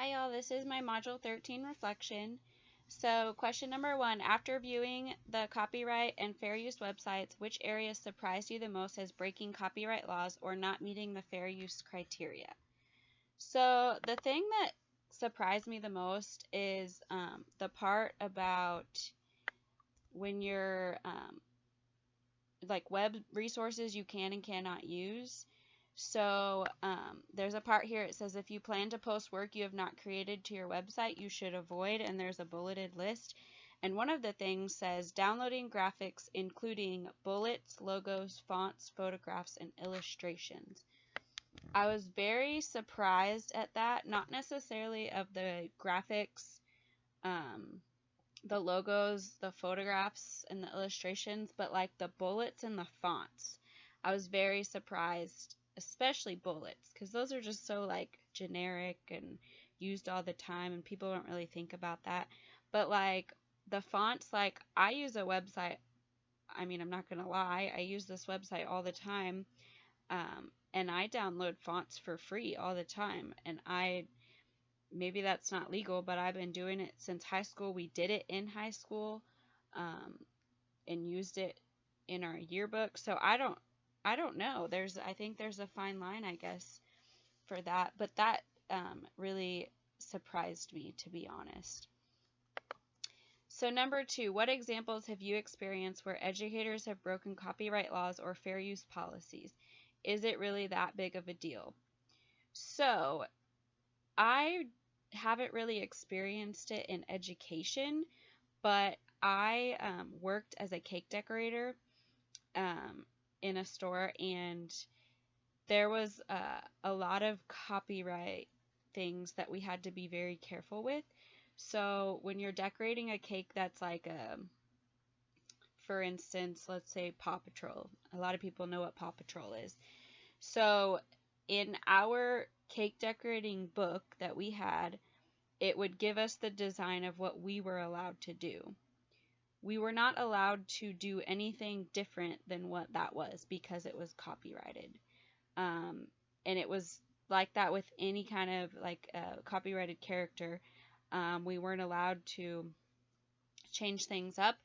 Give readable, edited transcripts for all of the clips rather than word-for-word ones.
Hi y'all, this is my Module 13 reflection. So question number 1, after viewing the copyright and fair use websites, which areas surprised you the most as breaking copyright laws or not meeting the fair use criteria? So the thing that surprised me the most is the part about when you're like web resources you can and cannot use. So there's a part here, it says if you plan to post work you have not created to your website, you should avoid, and there's a bulleted list. And one of the things says downloading graphics including bullets, logos, fonts, photographs, and illustrations. I was very surprised at that, not necessarily of the graphics, the logos, the photographs, and the illustrations, but like the bullets and the fonts. I was very surprised, especially bullets, because those are just so like generic and used all the time, and people don't really think about that. But like the fonts, like I use a website, I mean, I'm not gonna lie, I use this website all the time, and I download fonts for free all the time, and maybe that's not legal, but I've been doing it since high school. We did it in high school, um, and used it in our yearbook. So I don't know. I think there's a fine line, I guess, for that. But that really surprised me, to be honest. So number 2, what examples have you experienced where educators have broken copyright laws or fair use policies? Is it really that big of a deal? So I haven't really experienced it in education, but I worked as a cake decorator um, in a store, and there was a lot of copyright things that we had to be very careful with. So when you're decorating a cake that's like for instance, let's say Paw Patrol. A lot of people know what Paw Patrol is. So in our cake decorating book that we had, it would give us the design of what we were allowed to do. We were not allowed to do anything different than what that was because it was copyrighted. And it was like that with any kind of like copyrighted character. We weren't allowed to change things up.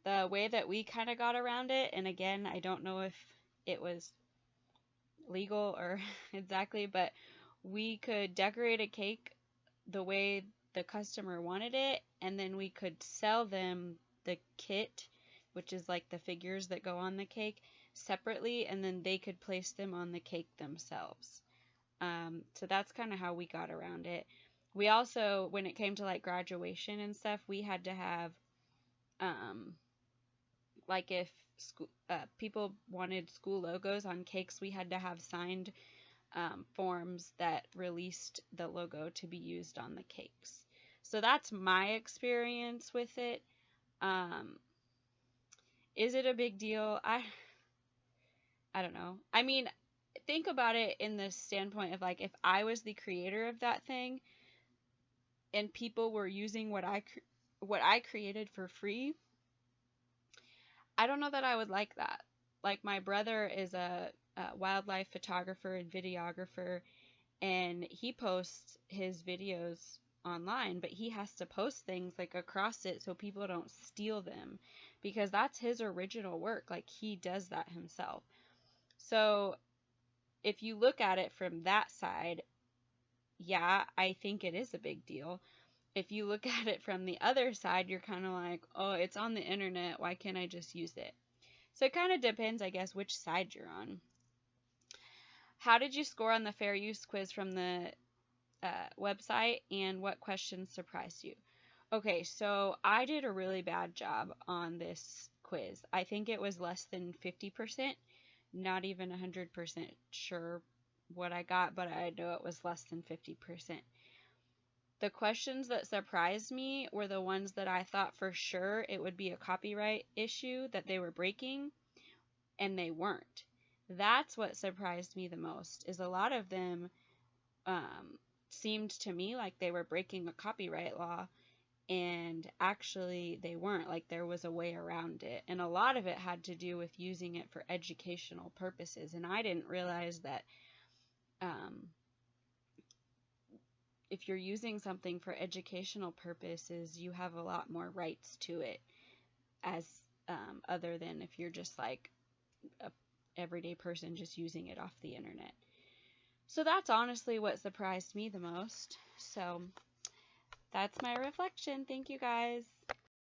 The way that we kind of got around it, and again, I don't know if it was legal or exactly, but we could decorate a cake the way the customer wanted it, and then we could sell them the kit, which is like the figures that go on the cake, separately, and then they could place them on the cake themselves. So that's kind of how we got around it. We also, when it came to like graduation and stuff, we had to have, um, like if people wanted school logos on cakes, we had to have signed forms that released the logo to be used on the cakes. So that's my experience with it. Um, is it a big deal? I don't know. I mean, think about it in the standpoint of like if I was the creator of that thing and people were using what I created for free, I don't know that I would like that. Like my brother is a wildlife photographer and videographer, and he posts his videos online, but he has to post things like across it so people don't steal them because that's his original work. Like he does that himself. So if you look at it from that side, yeah, I think it is a big deal. If you look at it from the other side, you're kind of like, oh, it's on the internet. Why can't I just use it? So it kind of depends, I guess, which side you're on. How did you score on the fair use quiz from the website, and what questions surprised you? Okay, so I did a really bad job on this quiz. I think it was less than 50%, not even 100% sure what I got, but I know it was less than 50%. The questions that surprised me were the ones that I thought for sure it would be a copyright issue that they were breaking, and they weren't. That's what surprised me the most, is a lot of them seemed to me like they were breaking a copyright law, and actually they weren't. Like there was a way around it, and a lot of it had to do with using it for educational purposes, and I didn't realize that if you're using something for educational purposes, you have a lot more rights to it as other than if you're just like a everyday person just using it off the internet. So that's honestly what surprised me the most. So that's my reflection. Thank you guys.